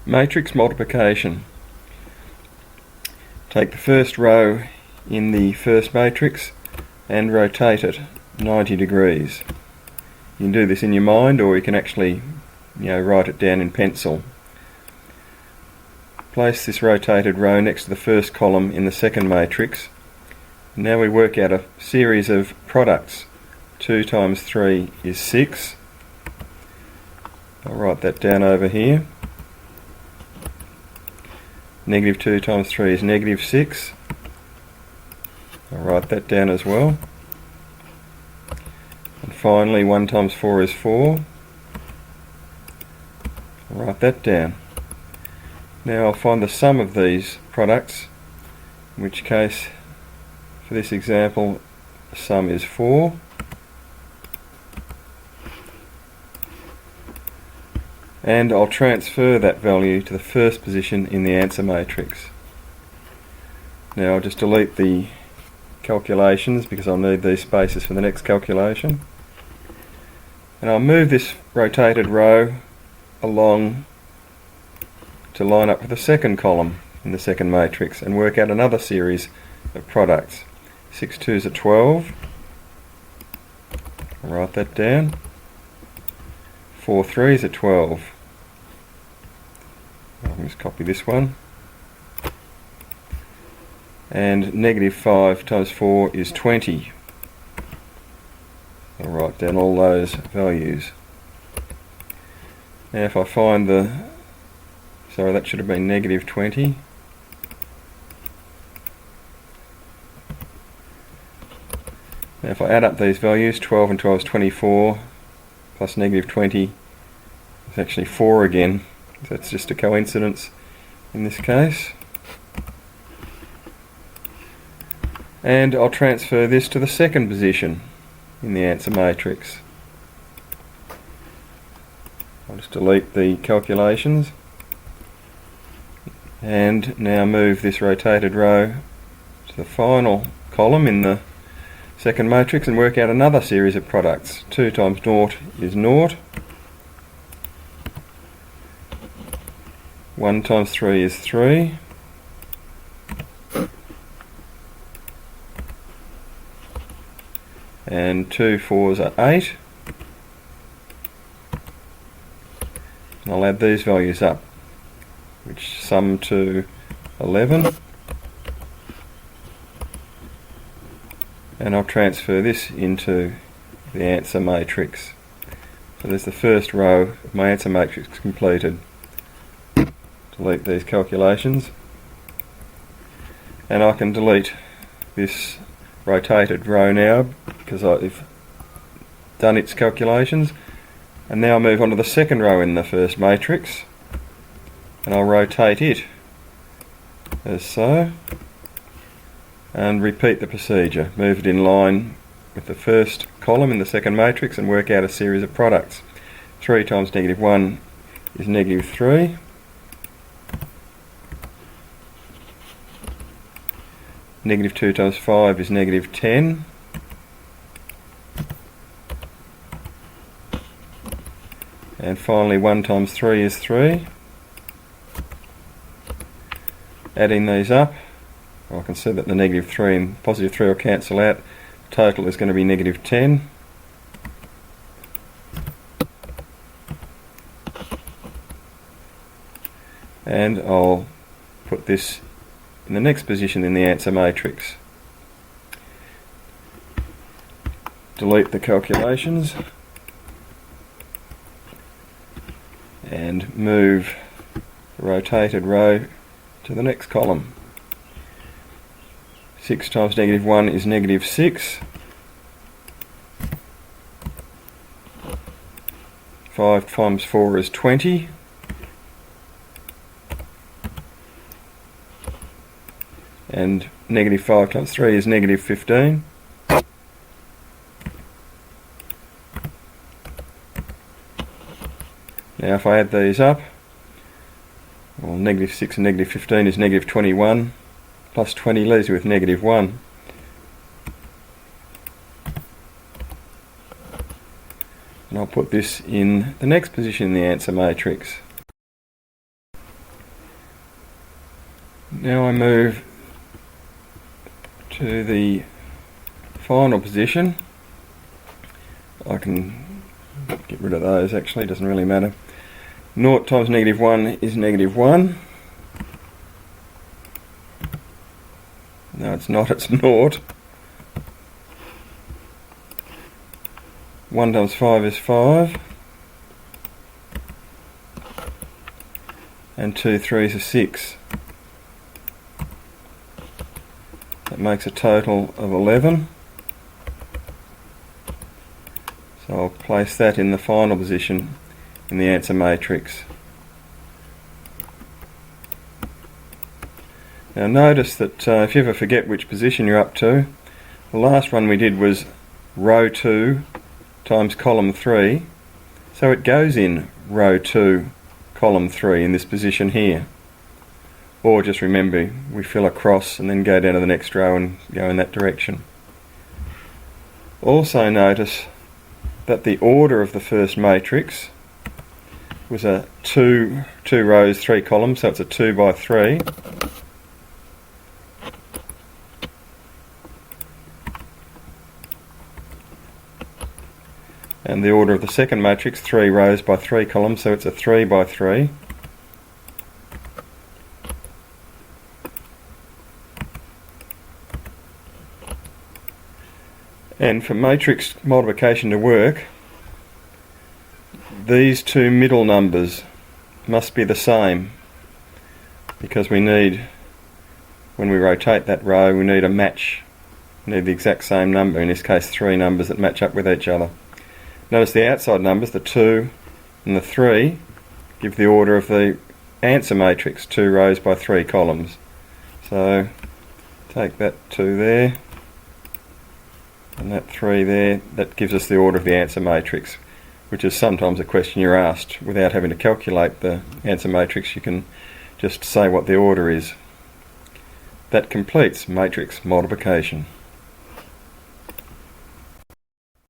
Matrix multiplication. Take the first row in the first matrix and rotate it 90 degrees. You can do this in your mind, or you can actually write it down in pencil. Place this rotated row next to the first column in the second matrix. Now we work out a series of products. 2 times 3 is 6. I'll write that down over here. Negative 2 times 3 is negative 6. I'll write that down as well. And finally 1 times 4 is 4. I'll write that down. Now I'll find the sum of these products, in which case for this example the sum is 4. And I'll transfer that value to the first position in the answer matrix. Now I'll just delete the calculations because I'll need these spaces for the next calculation. And I'll move this rotated row along to line up with the second column in the second matrix and work out another series of products. 6 2s are 12. I'll write that down. 4 3s are 12. I'll just copy this one. And negative 5 times 4 is 20. I'll write down all those values. Now if I find sorry, that should have been negative 20. Now if I add up these values, 12 and 12 is 24, plus negative 20 is actually 4 again. So that's just a coincidence in this case. And I'll transfer this to the second position in the answer matrix. I'll just delete the calculations and now move this rotated row to the final column in the second matrix and work out another series of products. 2 times 0 is 0. 1 times 3 is 3. And 2 4s are 8. And I'll add these values up, which sum to 11. And I'll transfer this into the answer matrix. So there's the first row of my answer matrix completed. Delete these calculations. And I can delete this rotated row now because I've done its calculations. And now I'll move on to the second row in the first matrix. And I'll rotate it as so. And repeat the procedure. Move it in line with the first column in the second matrix and work out a series of products. 3 times negative 1 is negative 3. Negative 2 times 5 is negative 10. And finally 1 times 3 is 3. Adding these up, I can see that the negative 3 and positive 3 will cancel out. Total is going to be negative 10. And I'll put this in the next position in the answer matrix. Delete the calculations and move the rotated row to the next column. 6 times negative 1 is negative 6. 5 times 4 is 20. And negative 5 times 3 is negative 15. Now if I add these up, well, negative 6 and negative 15 is negative 21, plus 20 leaves me with negative 1. And I'll put this in the next position in the answer matrix. Now I move to the final position. I can get rid of those actually, it doesn't really matter. 0 times -1 is -1. No, it's not, it's 0. 1 times 5 is 5. And 2 3s are 6. That makes a total of 11. So I'll place that in the final position in the answer matrix. Now notice that if you ever forget which position you're up to, the last one we did was row 2 times column 3, so it goes in row 2 column 3 in this position here. Or just remember, we fill across and then go down to the next row and go in that direction. Also notice that the order of the first matrix was a two rows, 3 columns, so it's a 2 by 3. And the order of the second matrix, 3 rows by 3 columns, so it's a 3 by 3. And for matrix multiplication to work, these two middle numbers must be the same, because we need, when we rotate that row, we need a match. We need the exact same number, in this case 3 numbers that match up with each other. Notice the outside numbers, the 2 and the 3, give the order of the answer matrix, 2 rows by 3 columns. So take that 2 there and that 3 there, that gives us the order of the answer matrix, which is sometimes a question you're asked. Without having to calculate the answer matrix, you can just say what the order is. That completes matrix multiplication.